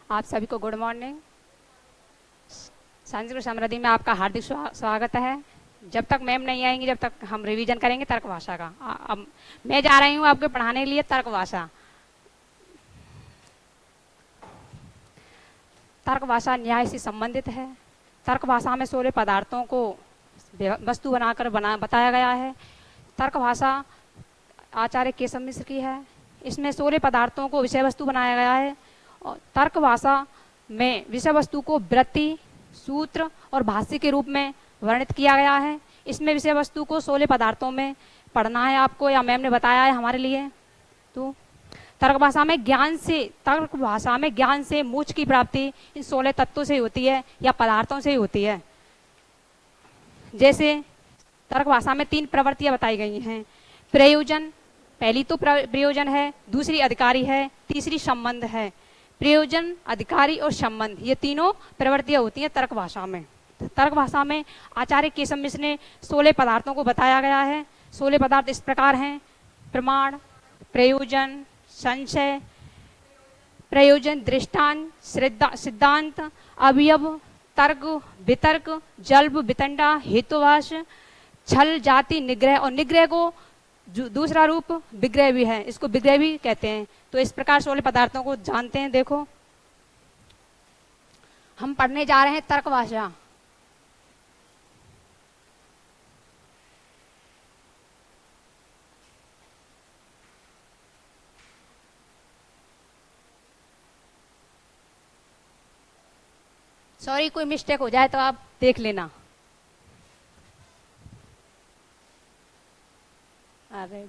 आप सभी को गुड मॉर्निंग। संस्कृत समृद्धि में आपका हार्दिक स्वागत है। जब तक मैम नहीं आएंगी जब तक हम रिवीजन करेंगे तर्क भाषा का। अब मैं जा रही हूँ आपके पढ़ाने के लिए तर्क भाषा। तर्क भाषा न्याय से संबंधित है। तर्क भाषा में 16 पदार्थों को वस्तु बनाकर बताया गया है। तर्क भाषा आचार्य केशव मिश्र की है। इसमें 16 पदार्थों को विषय वस्तु बनाया गया है। और तर्क भाषा में विषय वस्तु को वृत्ति, सूत्र और भाष्य के रूप में वर्णित किया गया है। इसमें विषय वस्तु को 16 पदार्थों में पढ़ना है आपको, या मैम ने बताया है हमारे लिए। तो तर्क भाषा में ज्ञान से मोक्ष की प्राप्ति इन 16 तत्वों से होती है या पदार्थों से ही होती है। जैसे तर्क भाषा में 3 प्रवृत्तियां बताई गई हैं। प्रयोजन, पहली तो प्रयोजन है, दूसरी अधिकारी है, तीसरी संबंध है। प्रयोजन, अधिकारी और संबंध, ये तीनों प्रवृत्तियां होती हैं तर्क भाषा में। तर्क भाषा में आचार्य केशव मिश्र ने 16 पदार्थों को बताया गया है। 16 पदार्थ इस प्रकार हैं: प्रमाण, प्रयोजन, संशय, प्रयोजन, दृष्टांत, सिद्धांत, अवयव, तर्क, वितर्क, जल्प, वितंडा, हेतुवाद, छल, जाति, निग्रह। और निग्रह को दूसरा रूप विग्रह भी है, इसको विग्रह भी कहते हैं। तो इस प्रकार 16 पदार्थों को जानते हैं। देखो, हम पढ़ने जा रहे हैं तर्क भाषा। सॉरी, कोई मिस्टेक हो जाए तो आप देख लेना। अरे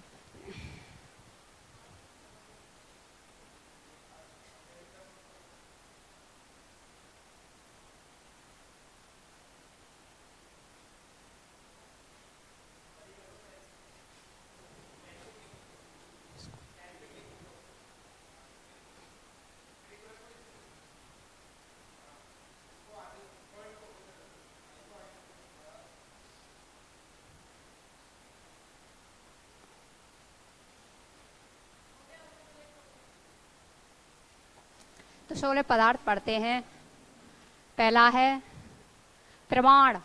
तो 16 पदार्थ पढ़ते हैं। पहला है प्रमाण।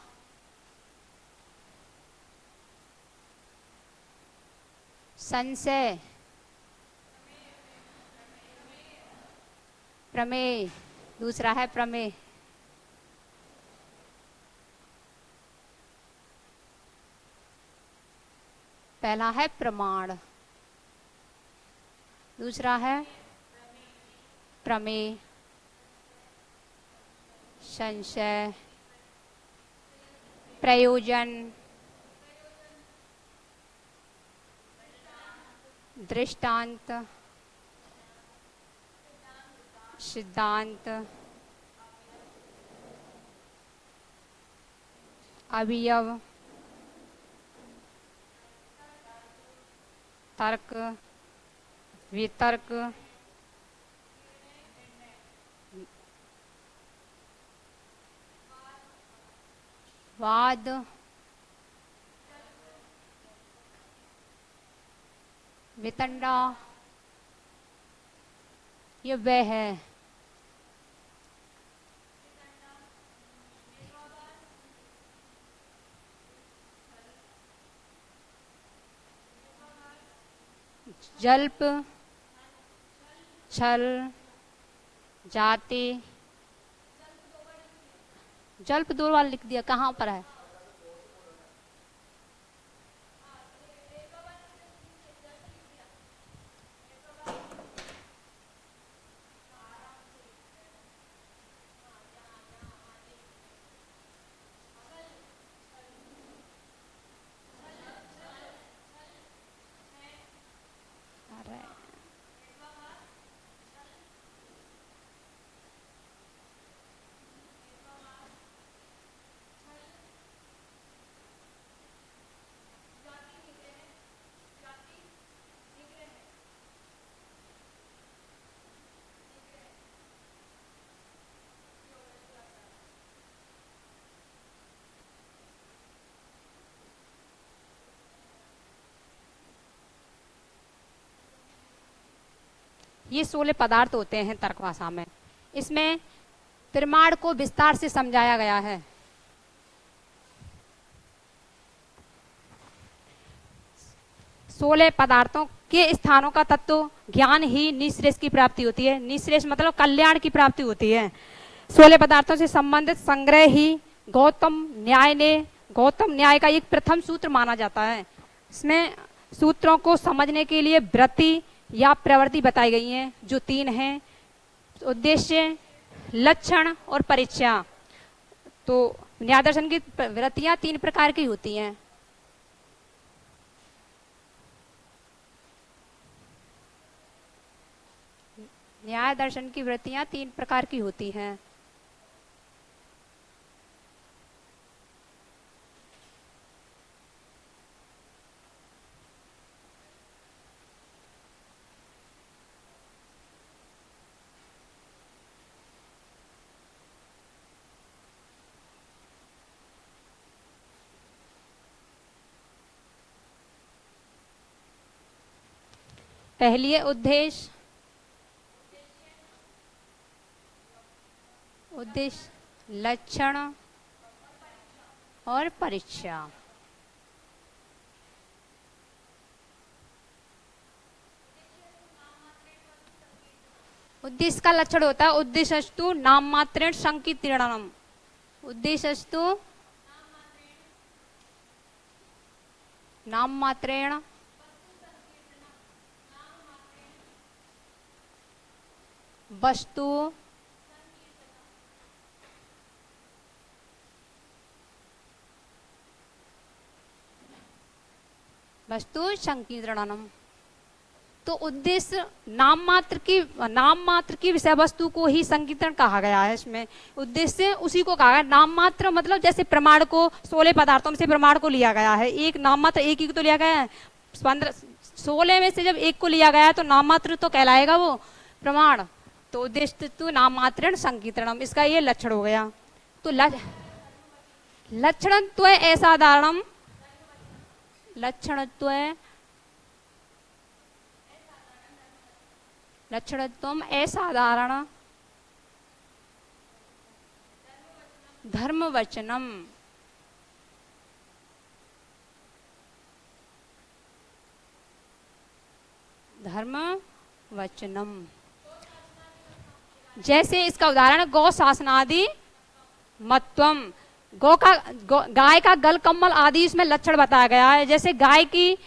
संशय, प्रमेय, दूसरा है प्रमेय। पहला है प्रमाण, दूसरा है प्रमेय, संशय, प्रयोजन, दृष्टांत, सिद्धांत, अवयव, तर्क, वितर्क, वाद, वितंडा, ये वह है। जल्प, छल, जाति। जल्प 2 बार लिख दिया, कहाँ पर है? ये 16 पदार्थ होते हैं तर्क भाषा में। इसमें प्रमाण को विस्तार से समझाया गया है। सोलह पदार्थों के स्थानों का तत्व ज्ञान ही निःश्रेष की प्राप्ति होती है। निःश्रेष मतलब कल्याण की प्राप्ति होती है। 16 पदार्थों से संबंधित संग्रह ही गौतम न्याय का एक प्रथम सूत्र माना जाता है। इसमें सूत्रों को समझने के लिए वृत्ति या प्रवृत्ति बताई गई हैं, जो 3 हैं: उद्देश्य, लक्षण और परीक्षा। तो न्याय दर्शन की वृत्तियां 3 प्रकार की होती हैं। न्याय दर्शन की वृत्तियां 3 प्रकार की होती हैं। पहली है उद्देश्य, लक्षण और परीक्षा। उद्देश्य का लक्षण होता है उद्देश्यस्तु नाम मात्रेण संकीर्तनम। उद्देश्यस्तु नाम मात्रेण वस्तु संकीर्तनम। तो उद्देश्य नाम मात्र की विषय वस्तु को ही संकीर्तन कहा गया है। इसमें उद्देश्य उसी को कहा गया। नाम मात्र मतलब जैसे प्रमाण को 16 पदार्थों में से प्रमाण को लिया गया है, एक नाम मात्र एक ही तो लिया गया है। 16 में से जब एक को लिया गया है तो नाम मात्र तो कहलाएगा वो प्रमाण। तो उद्देश्य तो नाम मात्रेण संकीर्तनम, इसका ये लक्षण हो गया। तो लक्षणत्व असाधारणम, लक्षणत्वम असाधारण धर्मवचनम। जैसे इसका उदाहरण गौ शासनादि मत्वम। गाय का गल कम्मल आदि इसमें लक्षण बताया गया है। जैसे गाय की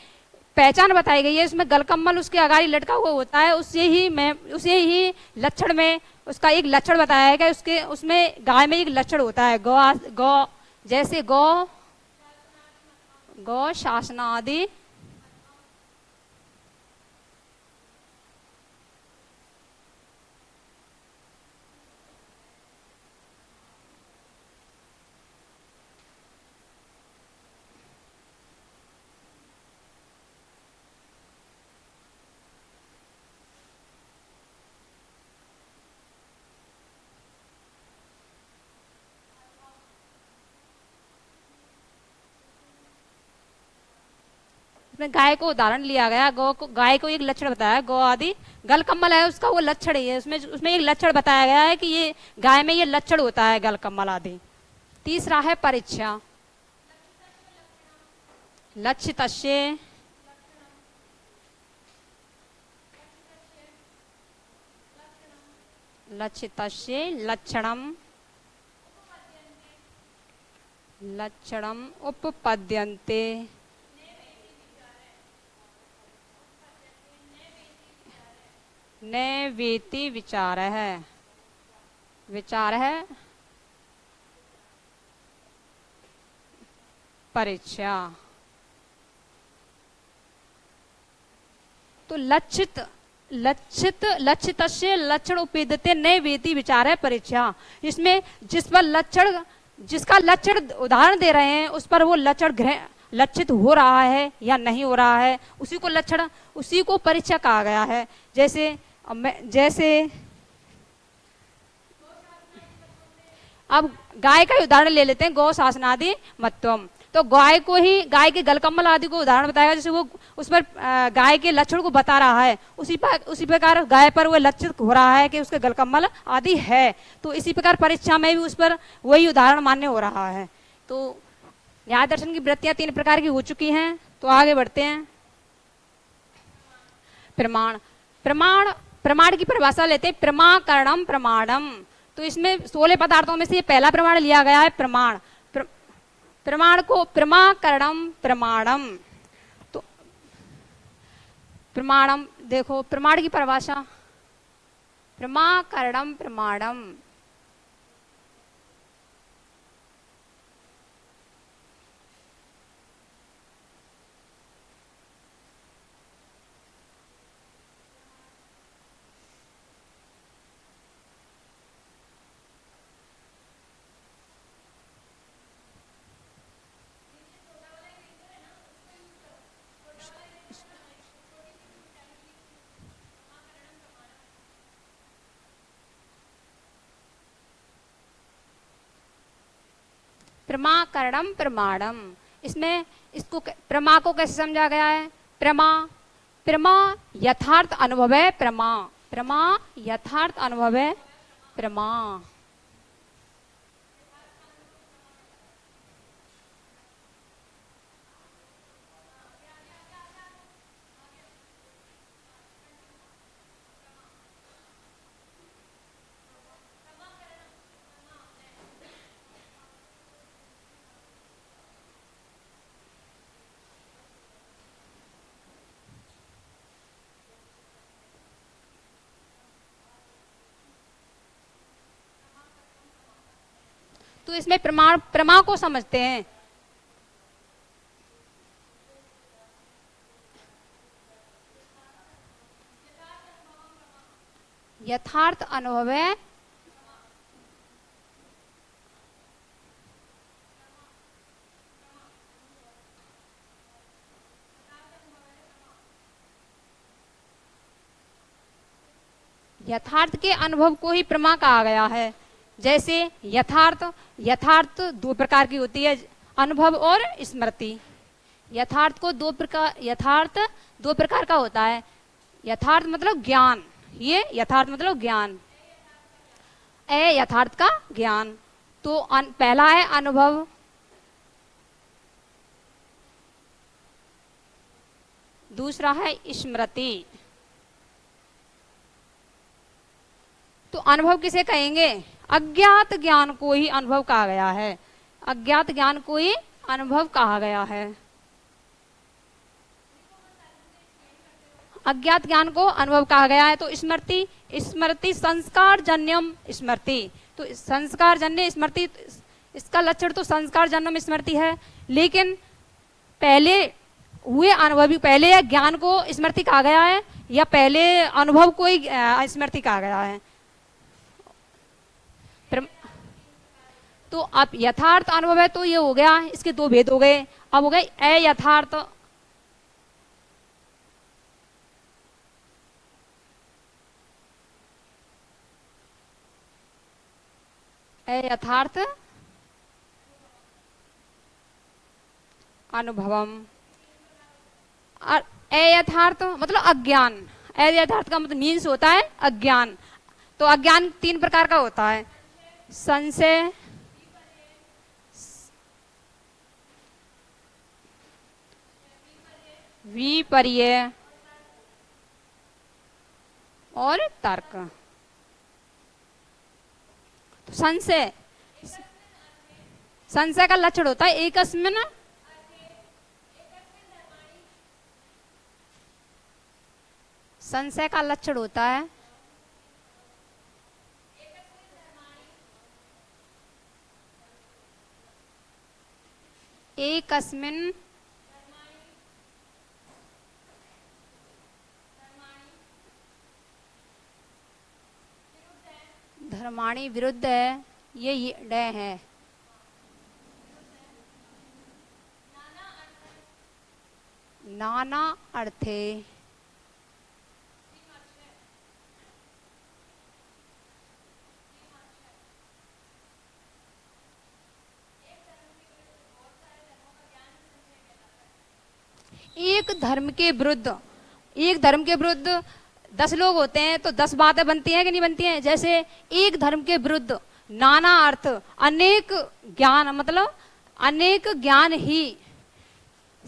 पहचान बताई गई है, इसमें गल कम्मल उसके अगाड़ी लटका हुआ होता है, उसे ही लक्षण में उसका एक लक्षण बताया है कि उसमें गाय में एक लक्षण होता है जैसे गौ शासनादि। इसमें गाय को उदाहरण लिया गया, गाय को एक लक्षण बताया, गौ आदि गल कम्मल है उसका वो लक्षण ही है। उसमें एक लक्षण बताया गया है कि ये गाय में ये लक्षण होता है गल कम्मल आदि। तीसरा है परीक्षा। लक्षितस्य लक्षणम उपपद्यन्ते। नैवेति विचार है परीक्षा। तो लक्षितस्य लक्षण उपेदते नैवेति विचार है परीक्षा। इसमें जिसका लक्षण उदाहरण दे रहे हैं उस पर वो लक्षित हो रहा है या नहीं हो रहा है, उसी को परीक्षा कहा गया है। जैसे अब गाय का उदाहरण ले लेते हैं, गौ शासनादि मत्वम। तो गाय के गल कम्मल आदि को उदाहरण बताएगा। जैसे उस पर गाय के लक्षण को बता रहा है, उसी प्रकार गाय पर वह लक्षित हो रहा है कि उसके गलकम्मल आदि है। तो इसी प्रकार परीक्षा में भी उस पर वही उदाहरण मान्य हो रहा है। तो न्याय दर्शन की वृत्तियां 3 प्रकार की हो चुकी हैं। तो आगे बढ़ते हैं। प्रमाण प्रमाण प्रमाण की परिभाषा लेते हैं, प्रमाकरणम प्रमाणम। तो इसमें 16 पदार्थों में से ये पहला प्रमाण लिया गया है, प्रमाण। प्रमाण को प्रमाकरणम प्रमाणम। तो प्रमाणम देखो, प्रमाण की परिभाषा, प्रमाकरणम प्रमाणम। प्रमाकरणम प्रमाणम, इसमें इसको प्रमा को कैसे समझा गया है? प्रमा प्रमा यथार्थ अनुभव है, प्रमा प्रमा यथार्थ अनुभव है, प्रमा। तो इसमें प्रमाण प्रमा को समझते हैं। यथार्थ अनुभव है, यथार्थ के अनुभव को ही प्रमा कहा गया है। जैसे यथार्थ, यथार्थ 2 प्रकार की होती है, अनुभव और स्मृति। यथार्थ को 2 प्रकार, यथार्थ 2 प्रकार का होता है। यथार्थ मतलब ज्ञान, ये यथार्थ मतलब ज्ञान, यथार्थ का ज्ञान। तो पहला है अनुभव, दूसरा है स्मृति। तो अनुभव किसे कहेंगे? अज्ञात ज्ञान को ही अनुभव कहा गया है, अज्ञात ज्ञान को ही अनुभव कहा गया है। अज्ञात ज्ञान को अनुभव कहा गया है। तो स्मृति, स्मृति संस्कार जन्यम स्मृति। तो संस्कार जन्य स्मृति, इसका लक्षण तो संस्कार जन्यम स्मृति है। लेकिन पहले हुए अनुभव, पहले ज्ञान को स्मृति कहा गया है या पहले अनुभव को ही स्मृति कहा गया है? तो अब यथार्थ अनुभव है तो ये हो गया, इसके 2 भेद हो गए। अब हो गए अयथार्थ, अयथार्थ अनुभवम। अयथार्थ मतलब अज्ञान, अयथार्थ का मतलब मीन्स होता है अज्ञान। तो अज्ञान 3 प्रकार का होता है, संशय, विपर्य और तर्क। तो संशय, संशय का लक्षण होता है एकस्मिन, संशय का लक्षण होता है एकस्मिन धर्माणि विरुद्ध है, ये ड है। नाना अर्थे, एक धर्म के विरुद्ध, एक धर्म के विरुद्ध 10 लोग होते हैं तो 10 बातें बनती हैं कि नहीं बनती हैं। जैसे एक धर्म के विरुद्ध नाना अर्थ अनेक ज्ञान, मतलब अनेक ज्ञान ही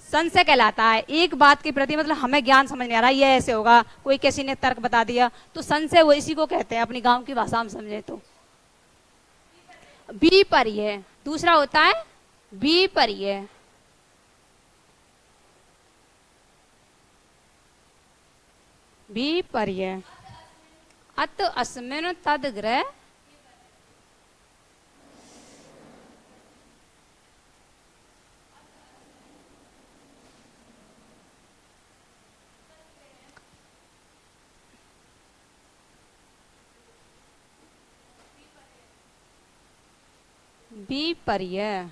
संशय कहलाता है। एक बात के प्रति मतलब हमें ज्ञान समझ नहीं आ रहा, ये ऐसे होगा, कोई किसी ने तर्क बता दिया तो संशय, वो इसी को कहते हैं अपनी गांव की भाषा में समझे तो विपर्य। दूसरा होता है विपर्य। विपर्य अत अस्मिन् तद्ग्रह विपर्य।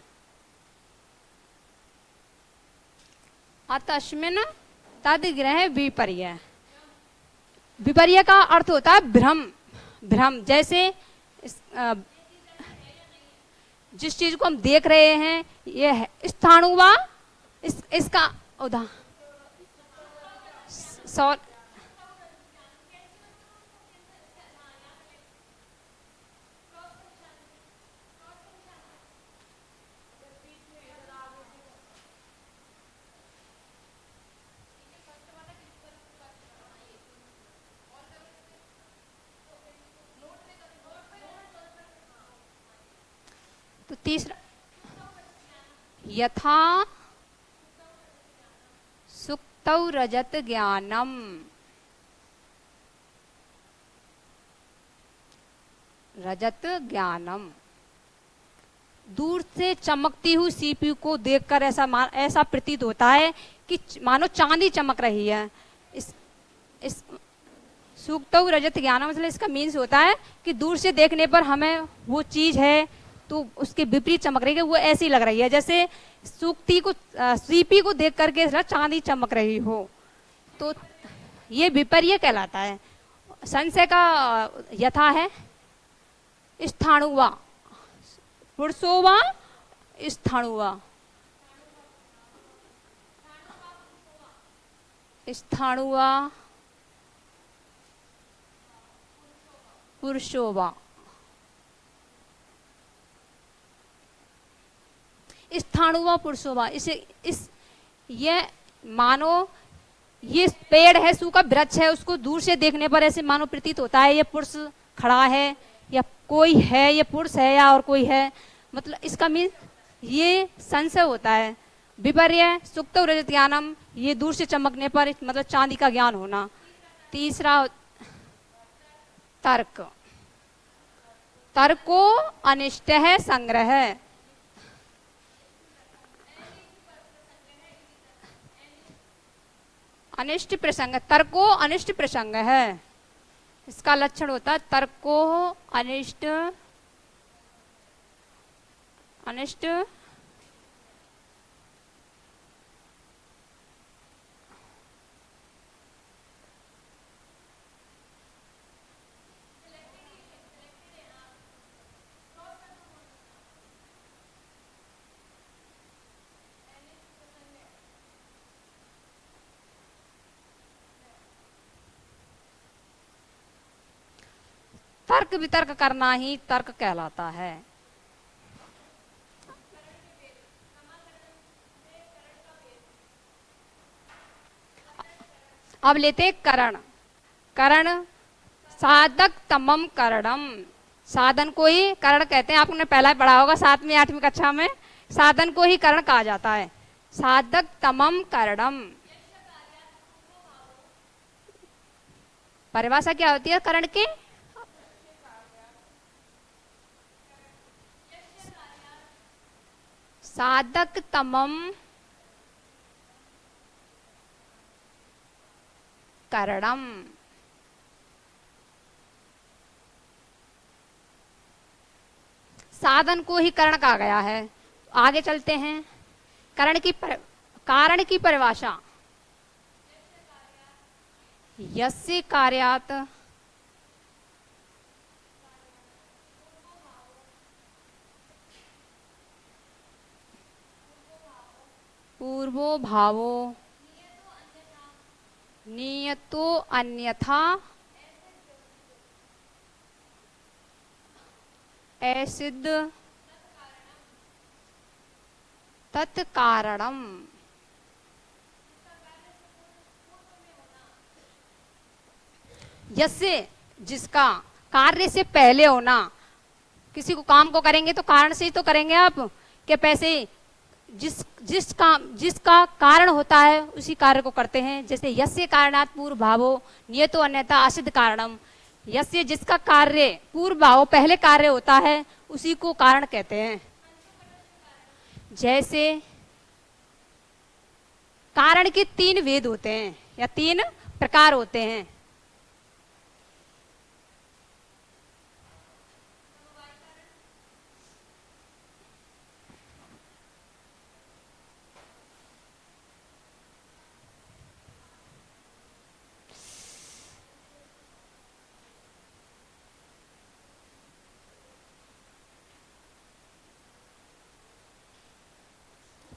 अतस्मिन् तद्ग्रह विपर्य। विपर्य का अर्थ होता है भ्रम। भ्रम जैसे जिस चीज को हम देख रहे हैं ये है स्थाणुवा, इसका उदाहरण तो तीसरा यथा सुक्तौ रजत ज्ञानम। रजत ज्ञानम, दूर से चमकती हुई सीपी को देखकर ऐसा प्रतीत होता है कि मानो चांदी चमक रही है। इस सुक्तौ रजत ज्ञानम मतलब इसका मीन्स होता है कि दूर से देखने पर हमें वो चीज है तो उसके विपरीत चमक रही है, वो ऐसी लग रही है जैसे सूक्ति को सीपी को देख करके चांदी चमक रही हो, तो ये विपर्य कहलाता है। संशय का यथा है स्थाणुवा, पुरुषोवा स्थाणुवा, स्थाणुवा पुरुषोवा। स्थाणुवा पुरुषोवा, ये मानो ये पेड़ है, सूखा वृक्ष है, उसको दूर से देखने पर ऐसे मानो प्रतीत होता है ये पुरुष खड़ा है या कोई है, ये पुरुष है या और कोई है, मतलब इसका मीन ये संशय होता है। विपर्य सुक्तौ रजत ज्ञानम, ये दूर से चमकने पर मतलब चांदी का ज्ञान होना। तीसरा तर्क, तर्को अनिष्ट है संग्रह। अनिष्ट प्रसंग, तर्को अनिष्ट प्रसंग है, इसका लक्षण होता है तर्को अनिष्ट अनिष्ट तर्क वितर्क करना ही तर्क कहलाता है। अब लेते करण। करण साधक तमम करणम, साधन को ही करण कहते हैं। आपने पहला पढ़ा होगा 7वीं 8वीं कक्षा में, साधन को ही करण कहा जाता है। साधक तमम करणम, परिभाषा क्या होती है करण की? साधक तमम करणम। साधन को ही करण कहा गया है। आगे चलते हैं। कारण की परिभाषा, यस्य कार्यात् पूर्वो भावो नियतो अन्यथा असिद्ध तत्कारणम। यस्य जिसका कार्य से पहले होना, किसी को काम को करेंगे तो कारण से ही तो करेंगे आप, कि पैसे जिसका कारण होता है उसी कार्य को करते हैं। जैसे यस्य कारणात् पूर्व भावो नियतो अन्यथा असिद्ध कारणम। यस्य जिसका कार्य पूर्व भाव पहले कार्य होता है उसी को कारण कहते हैं। जैसे कारण के 3 भेद होते हैं या 3 प्रकार होते हैं।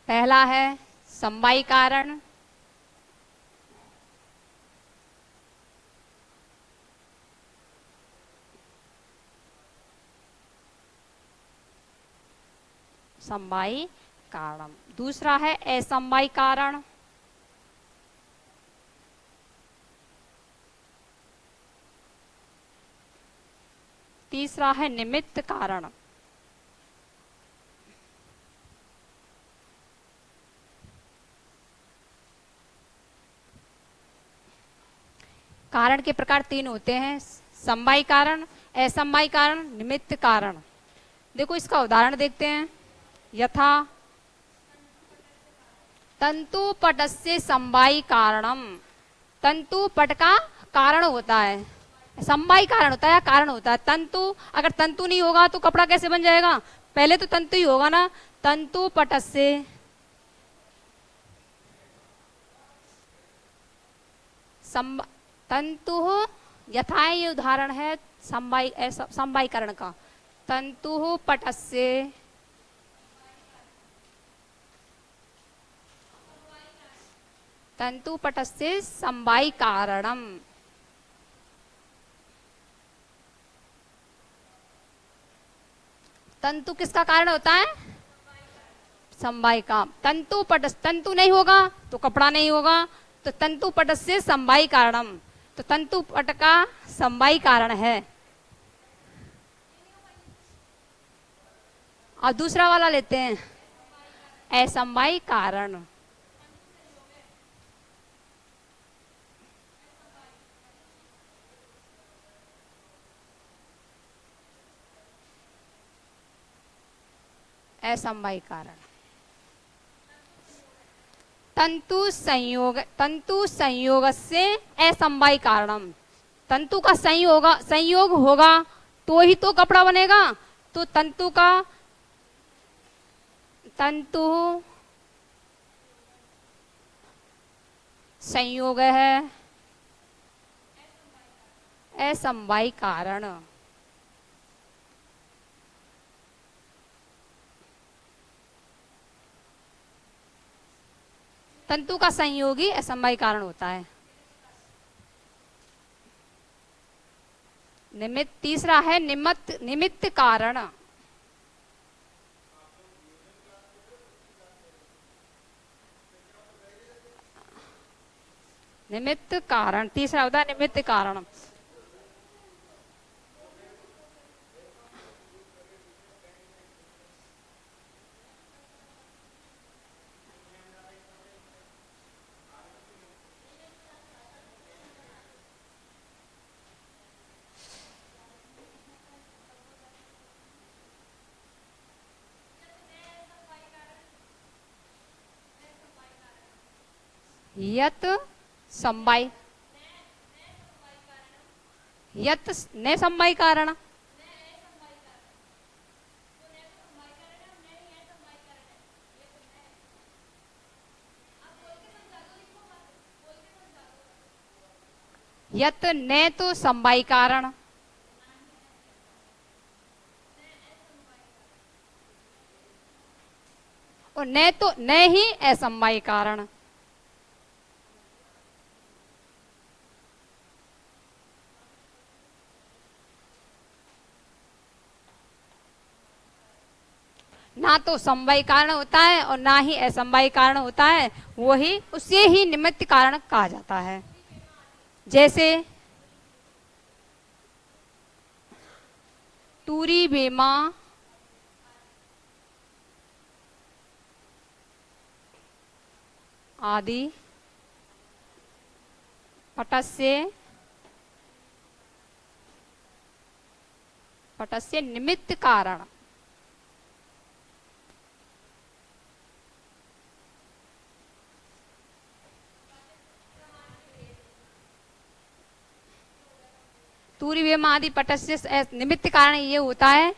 पहला है समवायी कारण, समवायी कारण। दूसरा है असमवायी कारण, तीसरा है निमित्त कारण। कारण के प्रकार 3 होते हैं, समवायी कारण, असमवायी कारण, निमित्त कारण। देखो इसका उदाहरण देखते हैं। यथा तंतुपटस्य समवायी कारणम। तंतुपट का कारण होता है, समवायी कारण होता है या कारण होता है। तंतु, अगर तंतु नहीं होगा तो कपड़ा कैसे बन जाएगा? पहले तो तंतु ही होगा ना। तंतुपटस्य तंतु, यथा ये उदाहरण है समवायीकरण का। तंतु पटस्य समवायी कारणम। तंतु किसका कारण होता है? समवायी का। तंतु नहीं होगा तो कपड़ा नहीं होगा, तो तंतुपटस्य समवायी कारणम। तो तंतुपट का समवायी कारण है। और दूसरा वाला लेते हैं, असमवायी कारण। असमवायी कारण। तंतु संयोग से असमवायी कारणम। तंतु का संयोग होगा तो ही तो कपड़ा बनेगा। तो तंतु संयोग है असमवायी कारण। तंतु का संयोगी असमवायी कारण होता है। तीसरा है निमित्त कारण। निमित्त कारण तीसरा होता है निमित्त कारण। यत समवायी यत न समवायी कारण। यत न तो समवायी कारण और न ही असमवायी कारण। ना तो समवायी कारण होता है और ना ही असमवायी कारण होता है, वही उसे ही निमित्त कारण कहा जाता है। जैसे टूरी बेमा आदि पटस्य निमित्त कारण। तूरी वेम आदि पटस्य निमित्त कारण ये होता है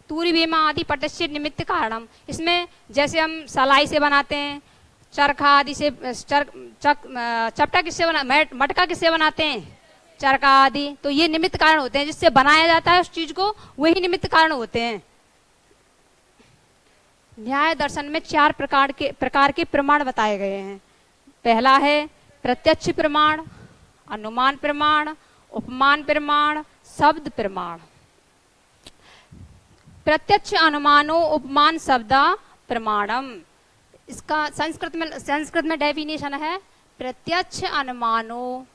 तूरी वेमा आदि पटस्य निमित्त कारणम। इसमें जैसे हम सलाई से बनाते हैं, चरखा आदि से चपटा किससे बना, मटका किससे बनाते हैं, चरखा आदि। तो ये निमित्त कारण होते हैं, जिससे बनाया जाता है उस चीज को, वही निमित्त कारण होते हैं। न्याय दर्शन में 4 प्रकार के प्रमाण बताए गए हैं। पहला है प्रत्यक्ष प्रमाण, अनुमान प्रमाण, उपमान प्रमाण, शब्द प्रमाण। प्रत्यक्ष अनुमानो उपमान शब्दा प्रमाणम। इसका संस्कृत में डेफिनेशन है प्रत्यक्ष अनुमानो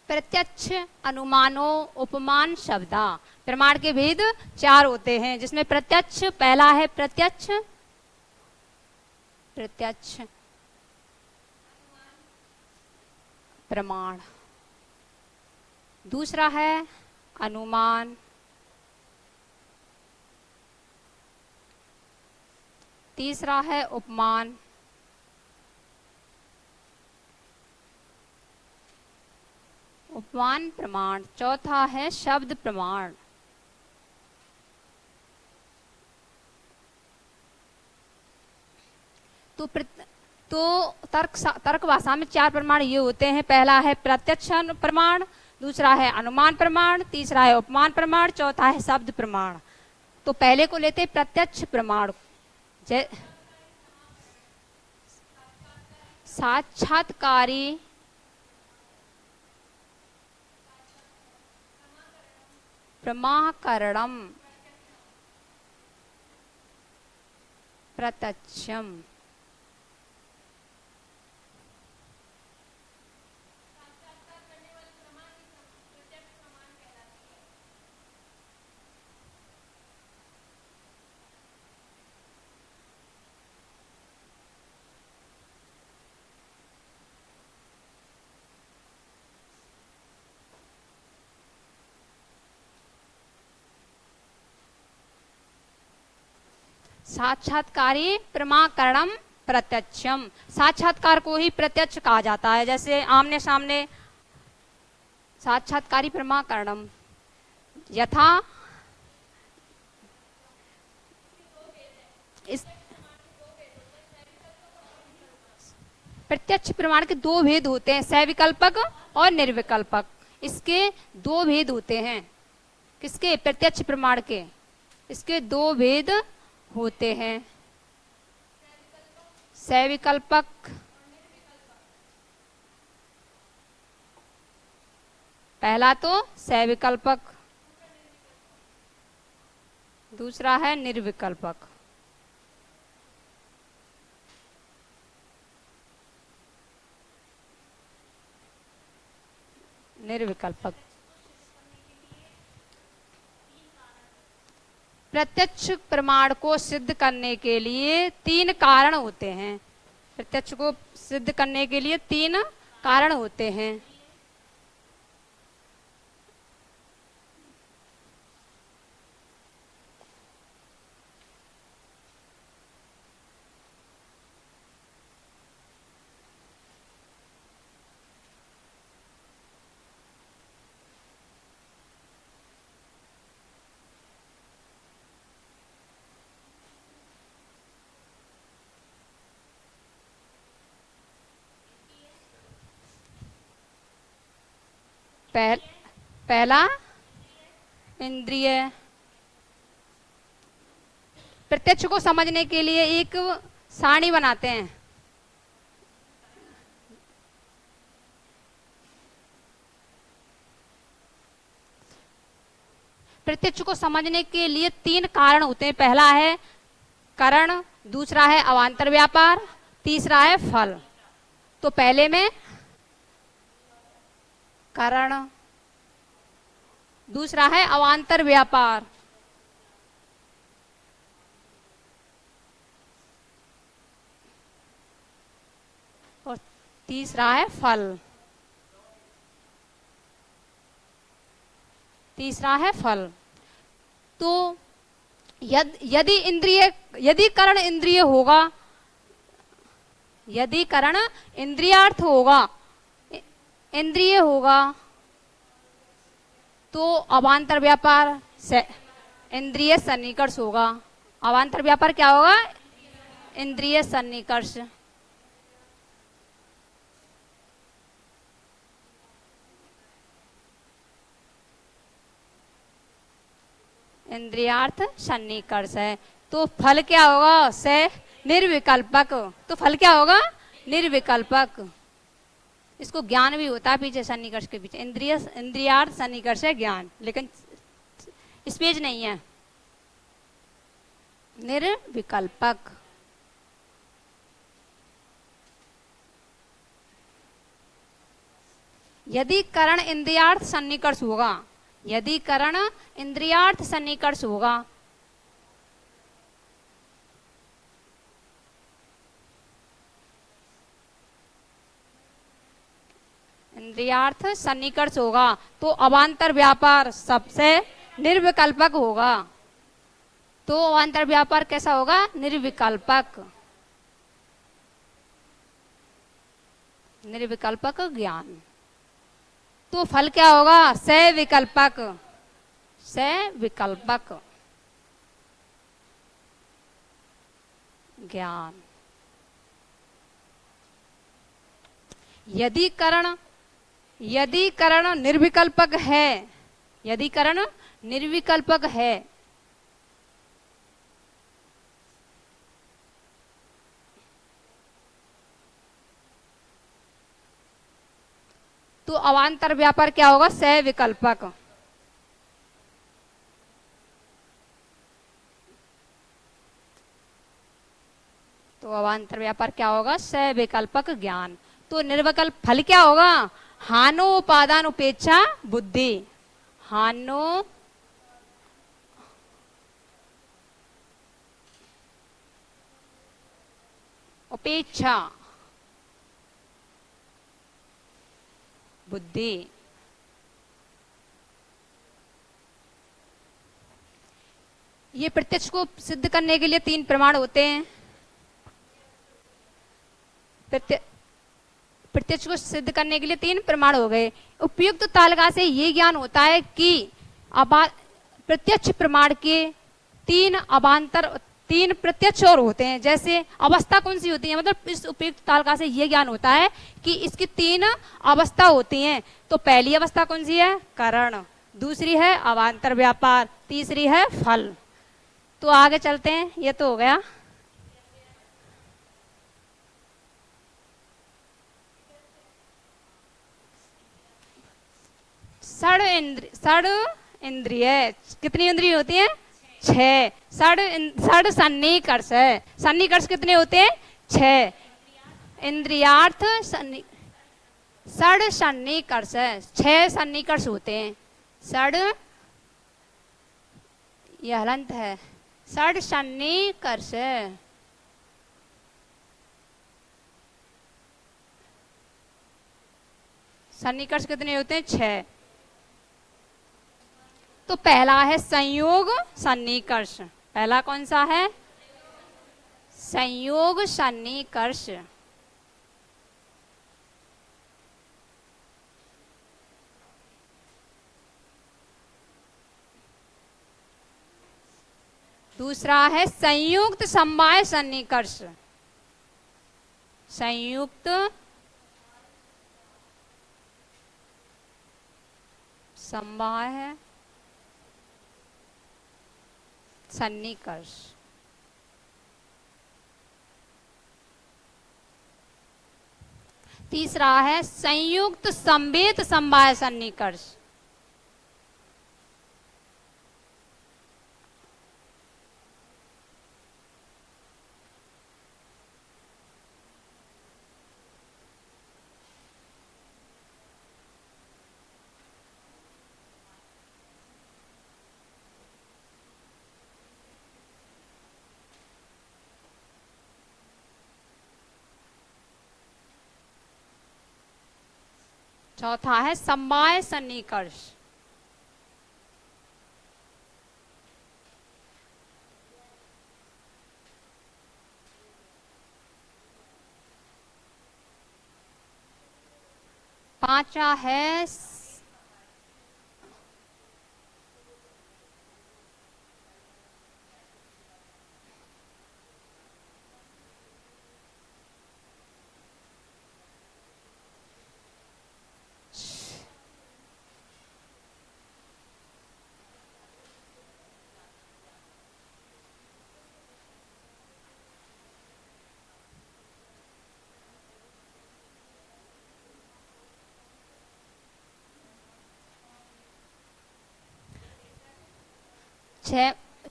प्रत्यक्ष अनुमानो उपमान शब्दा। प्रमाण के भेद 4 होते हैं, जिसमें प्रत्यक्ष पहला है प्रत्यक्ष प्रमाण, दूसरा है अनुमान, तीसरा है उपमान, उपमान प्रमाण, चौथा है शब्द प्रमाण। तो तर्क भाषा में 4 प्रमाण ये होते हैं। पहला है प्रत्यक्ष प्रमाण, दूसरा है अनुमान प्रमाण, तीसरा है उपमान प्रमाण, चौथा है शब्द प्रमाण। तो पहले को लेते हैं प्रत्यक्ष प्रमाण। साक्षात्कारी प्रमाकरणम प्रत्यक्षम। साक्षात्कारी प्रमाकरणम प्रत्यक्षम। साक्षात्कार को ही प्रत्यक्ष कहा जाता है। जैसे आमने सामने साक्षात्कारी प्रमाकरणम यथा, इस प्रत्यक्ष प्रमाण के 2 भेद होते हैं, सविकल्पक और निर्विकल्पक। इसके 2 भेद होते हैं। किसके? प्रत्यक्ष प्रमाण के। इसके 2 भेद होते हैं, सविकल्पक पहला तो सविकल्पक, दूसरा है निर्विकल्पक। निर्विकल्पक। प्रत्यक्ष प्रमाण को सिद्ध करने के लिए तीन कारण होते हैं। प्रत्यक्ष को सिद्ध करने के लिए तीन कारण होते हैं। पहला इंद्रिय। प्रत्यक्ष को समझने के लिए एक सारणी बनाते हैं। प्रत्यक्ष को समझने के लिए तीन कारण होते हैं। पहला है कारण, दूसरा है अवांतर व्यापार, तीसरा है फल। तो पहले में कारण, दूसरा है अवांतर व्यापार, और तीसरा है फल। तीसरा है फल। तो यदि करण इंद्रिय होगा, यदि करण इंद्रियार्थ होगा, इंद्रिय होगा, तो अवांतर व्यापार से इंद्रिय सन्निकर्ष होगा। अवांतर व्यापार क्या होगा? इंद्रिय सन्निकर्ष। इंद्रियार्थ सन्निकर्ष है। तो फल क्या होगा? से निर्विकल्पक। तो फल क्या होगा? निर्विकल्पक। इसको ज्ञान भी होता है पीछे, सन्निकर्ष के पीछे इंद्रियार्थ सन्निकर्ष है ज्ञान, लेकिन इस पेज नहीं है। निर्विकल्पक। यदि करण इंद्रियार्थ सन्निकर्ष होगा, यदि करण इंद्रियार्थ सन्निकर्ष होगा, इंद्रियार्थ सन्निकर्ष होगा, तो अवांतर व्यापार सबसे निर्विकल्पक होगा। तो अवांतर व्यापार कैसा होगा? निर्विकल्पक। निर्विकल्पक ज्ञान। तो फल क्या होगा? सविकल्पक। सविकल्पक ज्ञान। यदि करण निर्विकल्पक है, यदि करण निर्विकल्पक है, तो अवांतर व्यापार क्या होगा? सविकल्पक। तो अवांतर व्यापार क्या होगा? सविकल्पक ज्ञान। तो निर्विकल्प फल क्या होगा? हानो उपादान उपेक्षा बुद्धि। हानो उपेक्षा बुद्धि। ये प्रत्यक्ष को सिद्ध करने के लिए तीन प्रमाण होते हैं। प्रत्यक्ष को सिद्ध करने के लिए तीन प्रमाण हो गए। उपयुक्त तालिका से ये ज्ञान होता है कि प्रत्यक्ष प्रमाण के तीन प्रत्यक्ष और होते हैं। जैसे अवस्था कौन सी होती है? मतलब इस उपयुक्त तालिका से ये ज्ञान होता है कि इसकी तीन अवस्था होती हैं। तो पहली अवस्था कौन सी है? करण। दूसरी है अवांतर व्यापार, तीसरी है फल। तो आगे चलते हैं। ये तो हो गया। षड इंद्रिय। कितनी इंद्रिय होती है? 6। षड सन्निकर्ष है। सन्निकर्ष कितने होते हैं? 6। इंद्रियार्थ षड सन्निकर्ष, 6 सन्निकर्ष होते हैं। षड, यह हलंत है, षड सन्निकर्ष। सन्निकर्ष कितने होते हैं? 6। तो पहला है संयोग सन्निकर्ष। पहला कौन सा है? संयोग सन्निकर्ष। दूसरा है संयुक्त समवाय सन्निकर्ष। संयुक्त समवाय सन्निकर्ष। तीसरा है संयुक्त संवेद समवाय सन्निकर्ष। चौथा है समवाय सन्निकर्ष। पांचवा है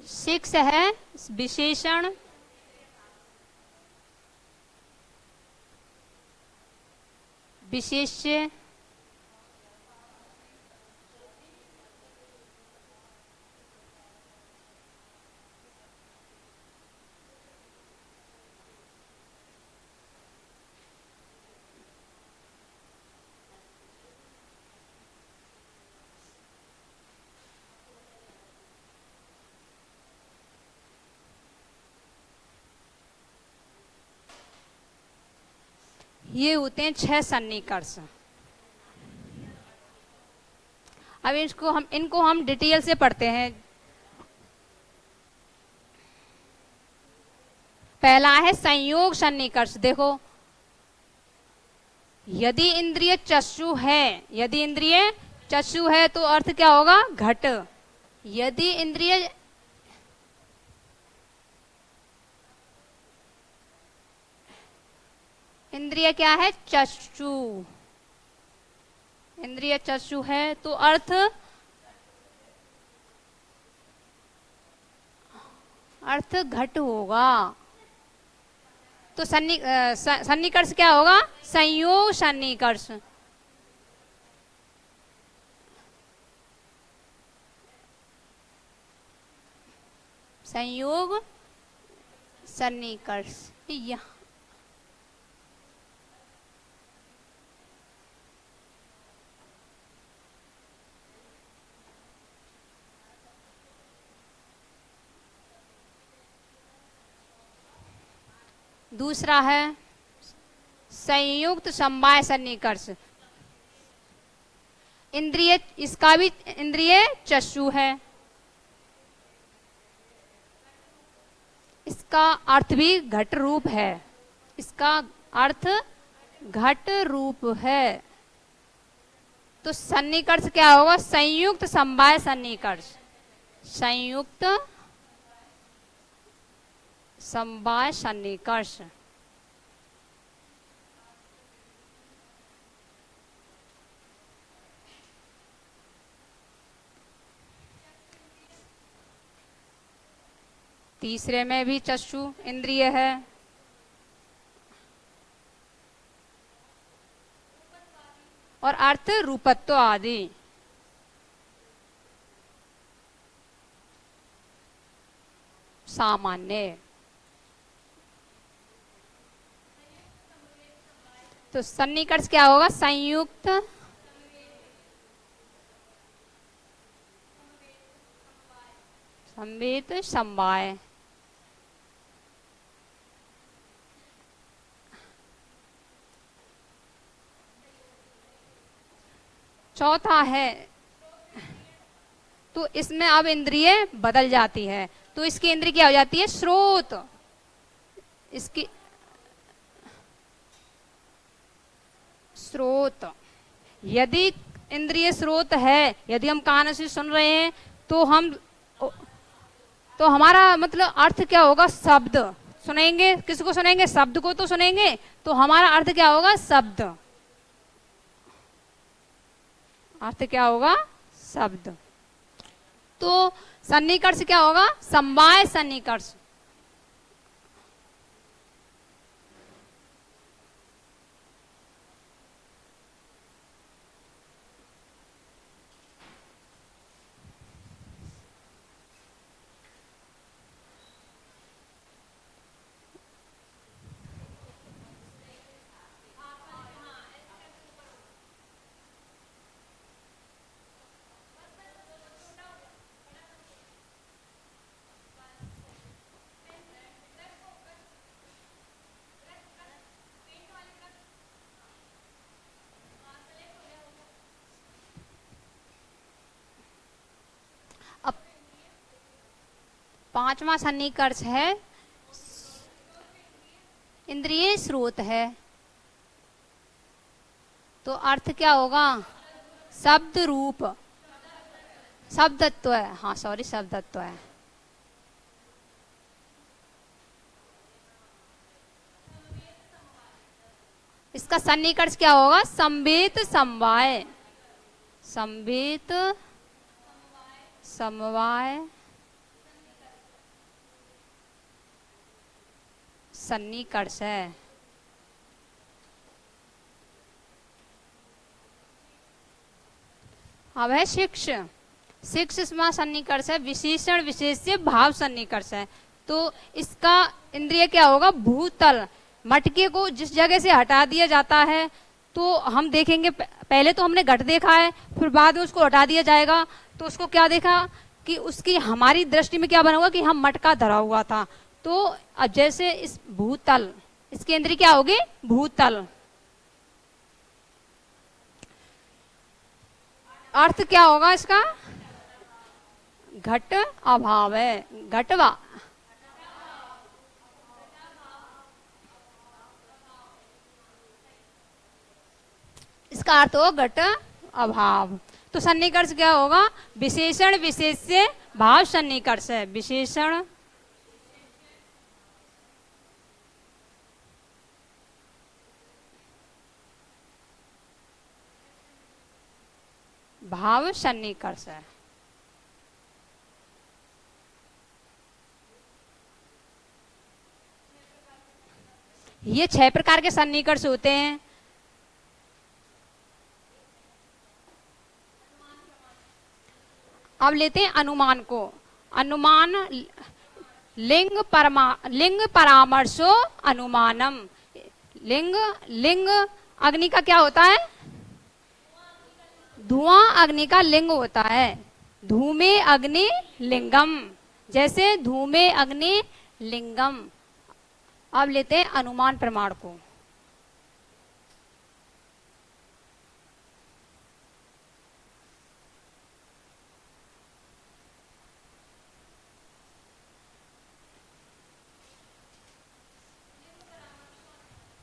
सिक्स है विशेषण विशेष्य ये होते हैं 6 सन्निकर्ष। अब इनको हम डिटेल से पढ़ते हैं। पहला है संयोग सन्निकर्ष। देखो, यदि इंद्रिय चक्षु है, यदि इंद्रिय चक्षु है तो अर्थ क्या होगा? घट। यदि इंद्रिय इंद्रिय क्या है? चक्षु। इंद्रिय चक्षु है तो अर्थ घट होगा। तो सन्निकर्ष क्या होगा? संयोग सन्निकर्ष। संयोग सन्निकर्ष। यहाँ दूसरा है संयुक्त समवाय सन्निकर्ष। इंद्रिय, इसका भी इंद्रिय चक्षु है, इसका अर्थ भी घट रूप है। इसका अर्थ घट रूप है। तो सन्निकर्ष क्या होगा? संयुक्त समवाय सन्निकर्ष। संयुक्त समवाय सन्निकर्ष। तीसरे में भी चक्षु इंद्रिय है। और अर्थ रूपत्व आदि। सामान्य। तो सन्निकर्ष क्या होगा? संयुक्त, संवेत, समवाय। चौथा है, तो इसमें अब इंद्रिय बदल जाती है, तो इसकी इंद्रिय क्या हो जाती है? स्रोत। इसकी स्रोत, यदि इंद्रिय स्रोत है, यदि हम कान से सुन रहे हैं तो हमारा मतलब अर्थ क्या होगा? शब्द सुनेंगे। किसको सुनेंगे? शब्द को तो सुनेंगे, तो हमारा अर्थ क्या होगा? शब्द। अर्थ क्या होगा? शब्द। तो सन्निकर्ष क्या होगा? समवाय सन्निकर्ष। अब पांचवा सन्निकर्ष है इंद्रिय स्रोत है, तो अर्थ क्या होगा? शब्द रूप, शब्दत्व है। हाँ सॉरी, शब्दत्व है। इसका सन्निकर्ष क्या होगा? संवेत समवाय। संवेत समवाय सन्निकर्ष है। अब है शिक्ष। शिक्ष इसमें सन्निकर्ष है विशेषण विशेष्य भाव सन्निकर्ष है। तो इसका इंद्रिय क्या होगा? भूतल। मटके को जिस जगह से हटा दिया जाता है, तो हम देखेंगे, पहले तो हमने घट देखा है, फिर बाद में उसको हटा दिया जाएगा, तो उसको क्या देखा कि उसकी हमारी दृष्टि में क्या बना हुआ कि हम मटका धरा हुआ था। तो अब जैसे इस भूतल, इसके इंद्रिय क्या होगी? भूतल। अर्थ क्या होगा इसका? घट अभाव है। घटवा, इसका अर्थ हो घट अभाव। तो सन्निकर्ष क्या होगा? विशेषण विशेष्य भाव सन्निकर्ष है। विशेषण भाव सन्निकर्ष है। ये 6 प्रकार के सन्निकर्ष होते हैं। अब लेते हैं अनुमान को। अनुमान लिंग परामर्शो अनुमानम। लिंग अग्नि का क्या होता है? धुआं अग्नि का लिंग होता है। धूमे अग्नि लिंगम, जैसे धूमे अग्नि लिंगम। अब लेते हैं अनुमान प्रमाण को।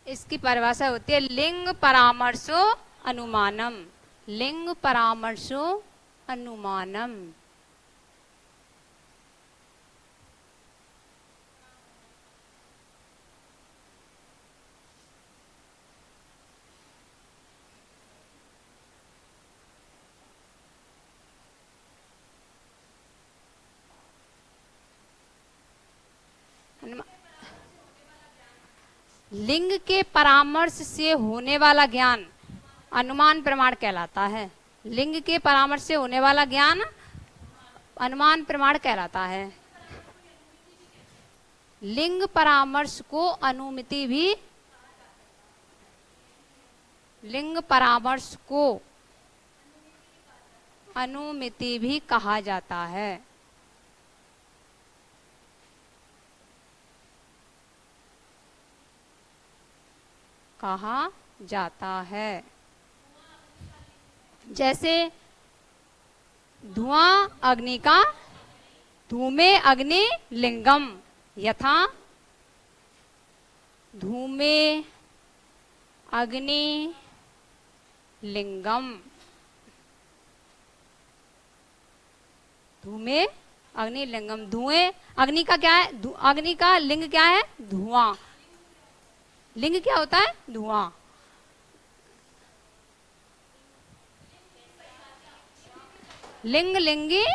इसकी परिभाषा होती है लिंग परामर्शो अनुमानम। लिंग परामर्शो अनुमानम। लिंग के परामर्श से होने वाला ज्ञान अनुमान प्रमाण कहलाता है। लिंग के परामर्श से होने वाला ज्ञान अनुमान प्रमाण कहलाता है। लिंग परामर्श को अनुमिति भी, लिंग परामर्श को अनुमिति भी कहा जाता है। कहा जाता है। जैसे धुआं अग्नि का, धूमे अग्नि लिंगम, यथा धूमे अग्नि लिंगम। धूमे अग्नि लिंगम, धुएं अग्नि का क्या है? अग्नि का लिंग क्या है? धुआं। लिंग क्या होता है? धुआं। लिंग लिंगी,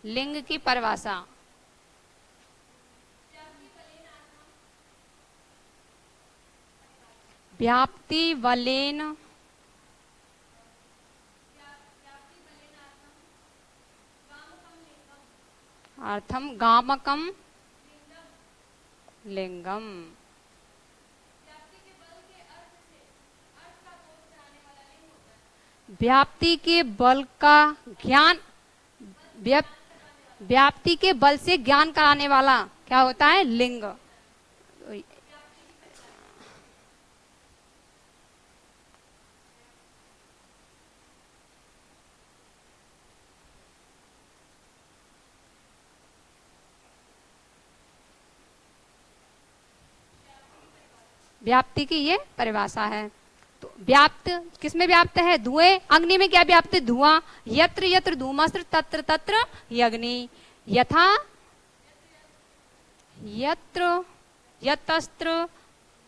लिंग की परिभाषा। व्याप्ति बलेन, अर्थम गामकम लिंगम। व्याप्ति के बल का ज्ञान, व्याप्ति के बल से ज्ञान कराने वाला क्या होता है? लिंग। व्याप्ति की ये परिभाषा है। तो व्याप्त किसमें व्याप्त है? धुएं। अग्नि में क्या व्याप्त है? धुआं। यत्र यत्र धूमस्त्र तत्र तत्र अग्नि। यथा यत्र यतस्त्र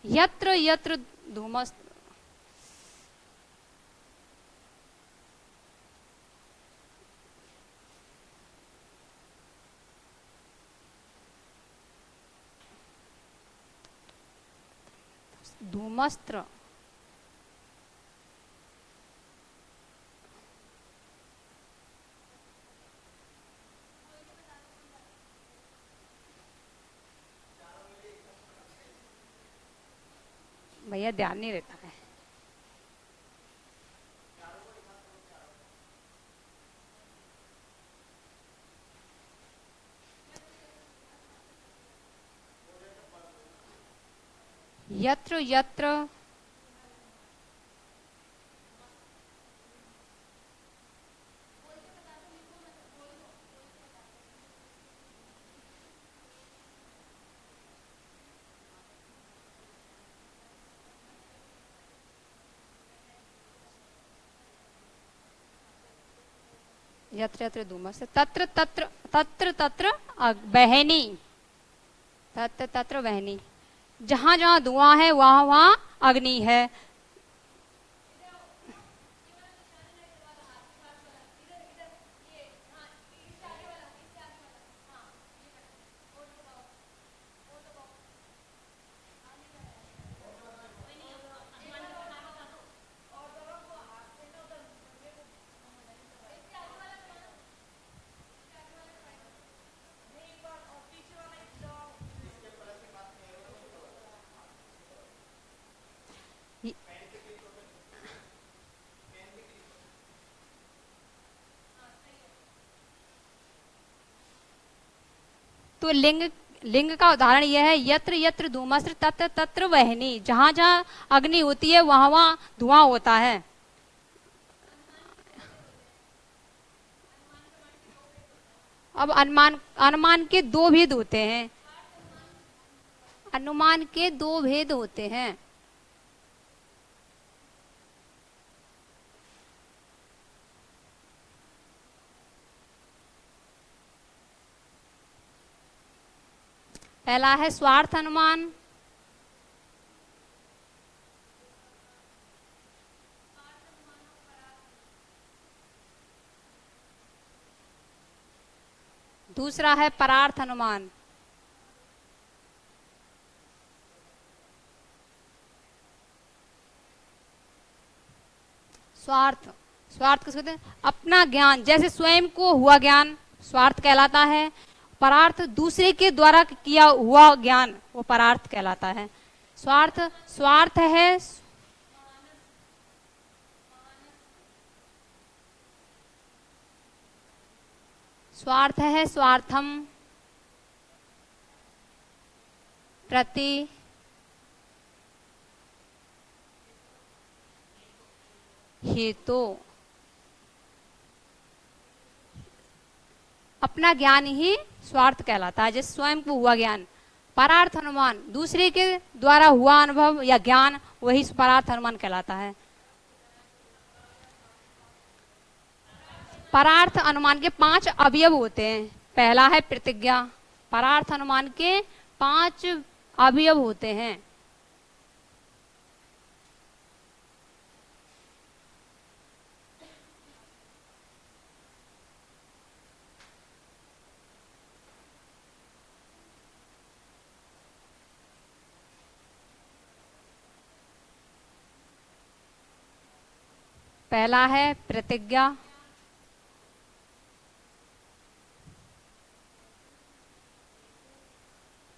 यत्र यत्र धूमस्त्र। धूमस्त्र भैया ध्यान नहीं रहता है। यत्र यत्र यत्र यत्र धूमस्त्र तत्र तत्र तत्र तत्र वहनी। तत्र तत्र वहनी, जहां जहां धुआं है वहां वहां अग्नि है। तो लिंग, लिंग का उदाहरण यह है, यत्र यत्र धूमस्त्र तत्र तत्र वहनी, जहां जहां अग्नि होती है वहां वहां धुआं होता है। अब अनुमान, अनुमान के दो भेद होते हैं। अनुमान के दो भेद होते हैं। पहला है स्वार्थ अनुमान, दूसरा है परार्थ अनुमान। स्वार्थ, स्वार्थ किसको कहते हैं? अपना ज्ञान, जैसे स्वयं को हुआ ज्ञान स्वार्थ कहलाता है। परार्थ दूसरे के द्वारा किया हुआ ज्ञान वो परार्थ कहलाता है। स्वार्थ, स्वार्थ है स्वार्थ है स्वार्थम प्रति हेतु, अपना ज्ञान ही स्वार्थ कहलाता है, जैसे स्वयं को हुआ ज्ञान। परार्थ अनुमान, दूसरे के द्वारा हुआ अनुभव या ज्ञान, वही परार्थ अनुमान कहलाता है। परार्थ अनुमान के 5 अवयव होते हैं। पहला है प्रतिज्ञा। परार्थ अनुमान के 5 अवयव होते हैं। पहला है प्रतिज्ञा,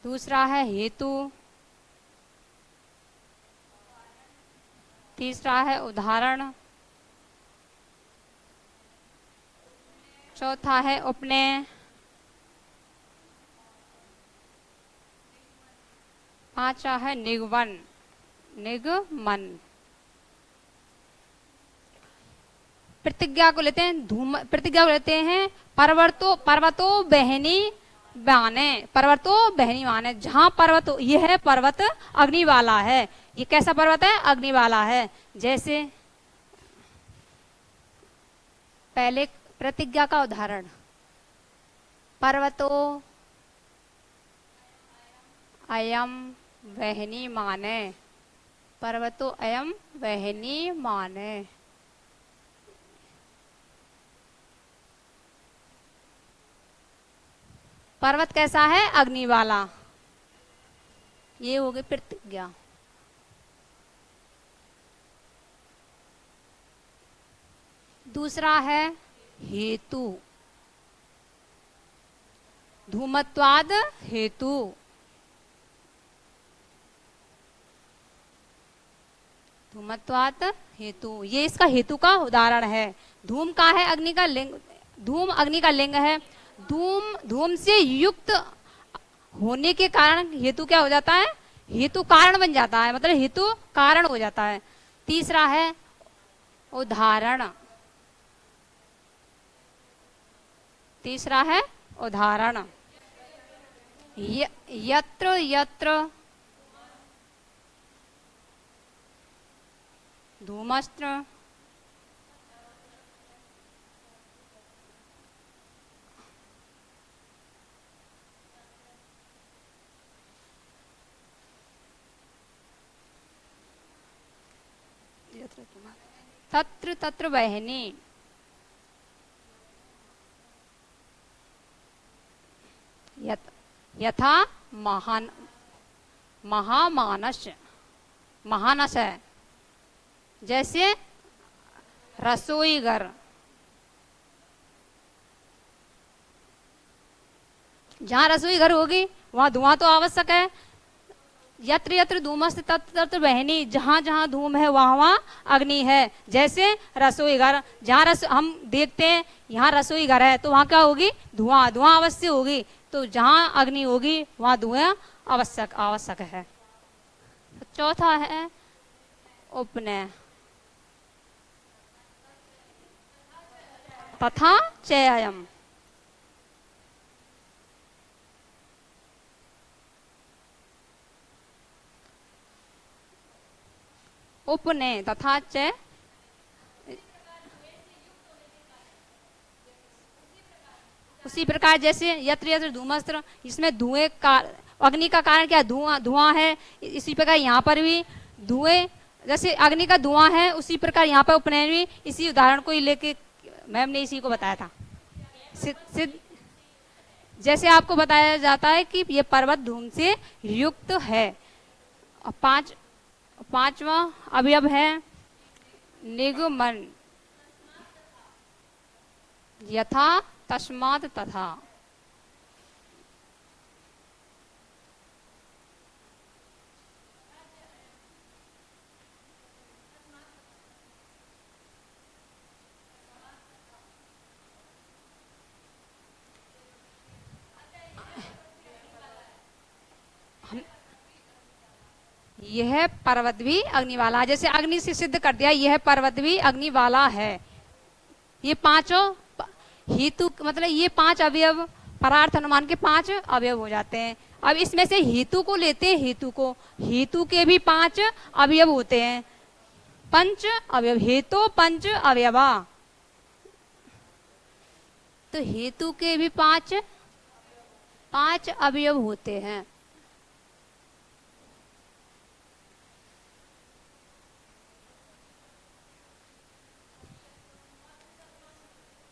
दूसरा है हेतु, तीसरा है उदाहरण, चौथा है उपनय, पांचवा है निगमन, निगमन। प्रतिज्ञा को लेते हैं प्रतिज्ञा को लेते हैं पर्वतो बहनी बाने, पर्वतो बहनी माने, जहां पर्वत, ये है पर्वत अग्नि वाला है। ये कैसा पर्वत है? अग्नि वाला है। जैसे पहले प्रतिज्ञा का उदाहरण, पर्वतो अयम वहनी माने, पर्वतो अयम वहनी माने। पर्वत कैसा है? अग्नि वाला। ये हो गई प्रतिज्ञा। दूसरा है हेतु, धूमत्वाद हेतु, धूमत्वाद हेतु, ये इसका हेतु का उदाहरण है। धूम का है अग्नि का लिंग, धूम अग्नि का लिंग है। धूम से युक्त होने के कारण हेतु क्या हो जाता है? हेतु कारण बन जाता है, मतलब हेतु कारण हो जाता है। तीसरा है उदाहरण, तीसरा है उदाहरण। यत्र यत्र धूमस्त्र तत्र तत्र बहनी, यथा महान महामानस, महानस है, जैसे रसोई घर, जहां रसोई घर होगी वहां धुआं तो आवश्यक है। यत्र यत्र धूमस्त तत्र तत्र बहनी, जहां जहां धूम है वहां वहां अग्नि है। जैसे रसोई घर, जहां हम देखते हैं यहाँ रसोई घर है तो वहां क्या होगी? धुआं, धुआं अवश्य होगी। तो जहां अग्नि होगी वहां धुआं आवश्यक आवश्यक है। चौथा है उपनय, तथा चयम, उपनय तथा च, उसी प्रकार जैसे यत्र यत्र धूमस्त्र, इसमें धुएं का, अग्नि का कारण क्या? धुआं, धुआं है। इसी प्रकार यहाँ पर भी धुएं, जैसे अग्नि का धुआं है उसी प्रकार यहाँ पर उपनयन भी इसी उदाहरण को ही लेके मैम ने इसी को बताया था। सिद्ध, जैसे आपको बताया जाता है कि ये पर्वत धूम से युक्त है। और पांचवा अवयव है निगमन, यथा, तस्मात्, तथा। यह पर्वत भी अग्नि वाला है, जैसे अग्नि से सिद्ध कर दिया यह पर्वत भी अग्नि वाला है। ये पांचों हेतु मतलब ये पांच अवयव परार्थ अनुमान के पांच अवयव हो जाते हैं। अब इसमें से हेतु को लेते हैं, हेतु के भी पांच अवयव होते हैं, पंच अवयव, हेतु पंच अवयवा। तो हेतु के भी पांच अवयव होते हैं।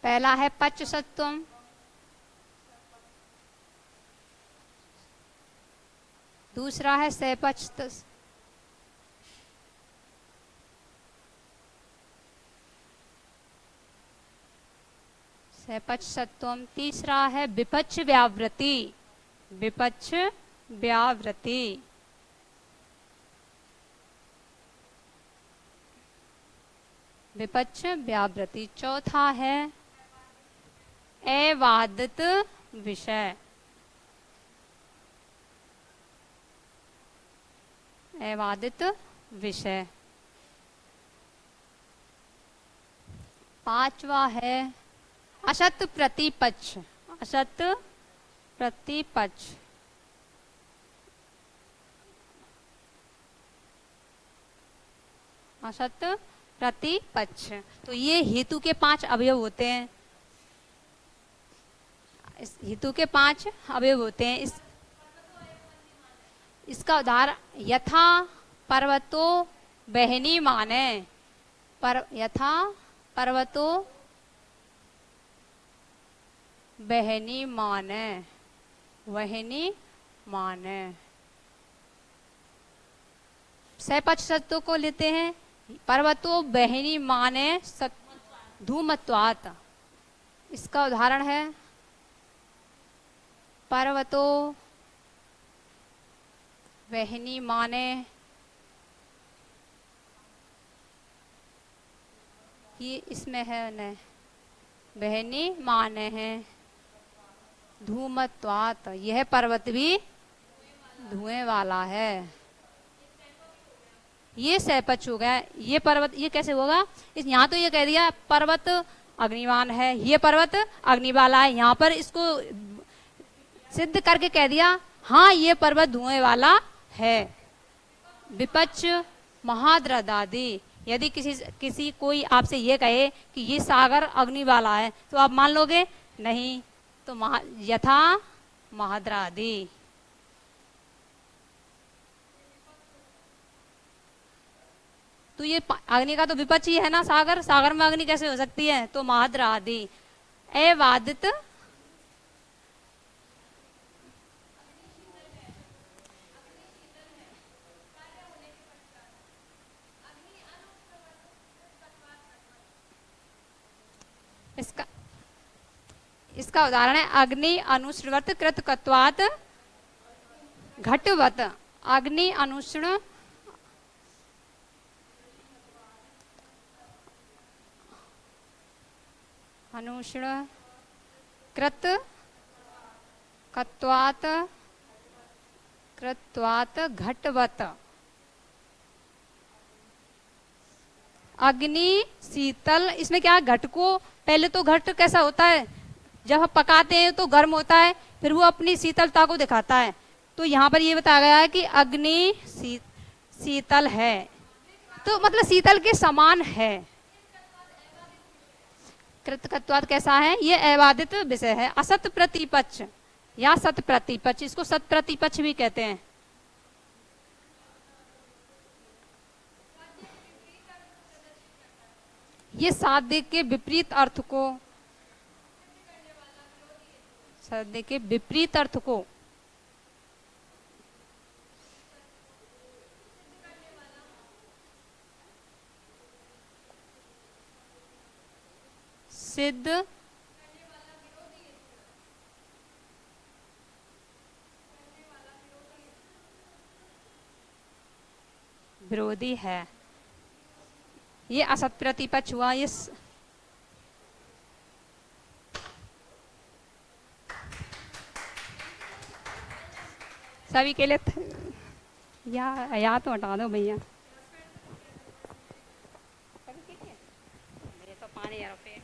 पहला है पच सत्वम, दूसरा है सपच सत्वम, तीसरा है विपक्ष व्यावृत्ति, विपक्ष व्यावृत्ति, विपक्ष व्यावृत्ति, चौथा है अबाधित विषय, अबाधित विषय, पांचवा है असत प्रतिपक्ष, असत प्रतिपक्ष, असत प्रतिपक्ष। तो ये हेतु के पांच अवयव होते हैं, इस हेतु के पांच अवयव होते हैं। इसका उदाहरण यथा पर्वतो बहनी माने, यथा पर्वतो बहनी माने, वहनी माने। सपच सत्व को लेते हैं, पर्वतो बहनी माने धूमत्वात्। इसका उदाहरण है पर्वतो बहनी माने, ये इसमें है न, बहनी माने है धूमत्वात्, यह पर्वत भी धुएं वाला है। ये सपच हो गया। ये पर्वत ये कैसे होगा, इस यहाँ तो ये कह दिया पर्वत अग्निवान है, ये पर्वत अग्नि वाला है, यहाँ पर इसको सिद्ध करके कह दिया हाँ ये पर्वत धुएं वाला है। विपक्ष महाद्रदादि, यदि किसी कोई आपसे ये कहे कि ये सागर अग्नि वाला है तो आप मान लोगे नहीं, तो यथा महाद्रादि। तो ये अग्नि का तो विपक्ष ही है ना, सागर, सागर में अग्नि कैसे हो सकती है, तो महाद्रादि। अबाधित इसका उदाहरण है अग्नि अनुश्रवत कृतकत्वात् घटवत, अग्नि अनुष्ण कृत कत्वात् कृत्वात् घटवत। अग्नि शीतल, इसमें क्या घट को, पहले तो घट कैसा होता है, जब हम पकाते हैं तो गर्म होता है, फिर वो अपनी शीतलता को दिखाता है। तो यहाँ पर ये बताया गया है कि अग्नि शीतल है, तो मतलब शीतल के समान है। कृतकत्वात् कैसा है, ये अबाधित विषय है। असत प्रतिपक्ष या सत प्रतिपक्ष, इसको सत प्रतिपक्ष भी कहते हैं। ये साध्य के विपरीत अर्थ को, साध्य के विपरीत अर्थ को सिद्ध विरोधी है। ये असत प्रतिपक्ष हुआ। ये सभी के लिए या तो हटा दो भैया। मेरे तो 5,000 रुपये